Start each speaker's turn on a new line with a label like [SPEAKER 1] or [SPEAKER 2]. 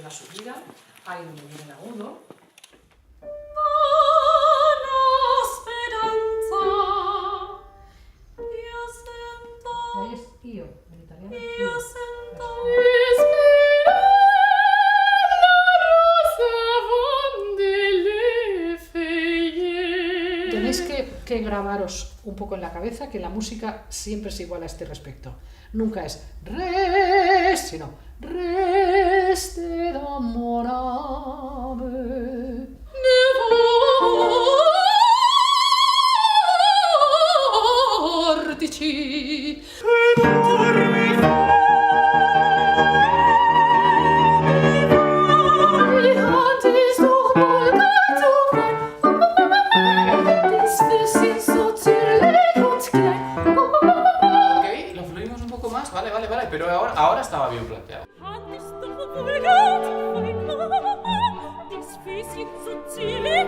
[SPEAKER 1] la subida, ahí donde viene el agudo. Ahí es io, en italiano. Tenéis que grabaros un poco en la cabeza que la música siempre es igual a este respecto. Nunca es re, sino reste d'amorame. Vortici.
[SPEAKER 2] Vale, pero ahora estaba bien planteado.
[SPEAKER 3] Hattest du wohl gehabt, mein Gott, dies Füßchen so zierlich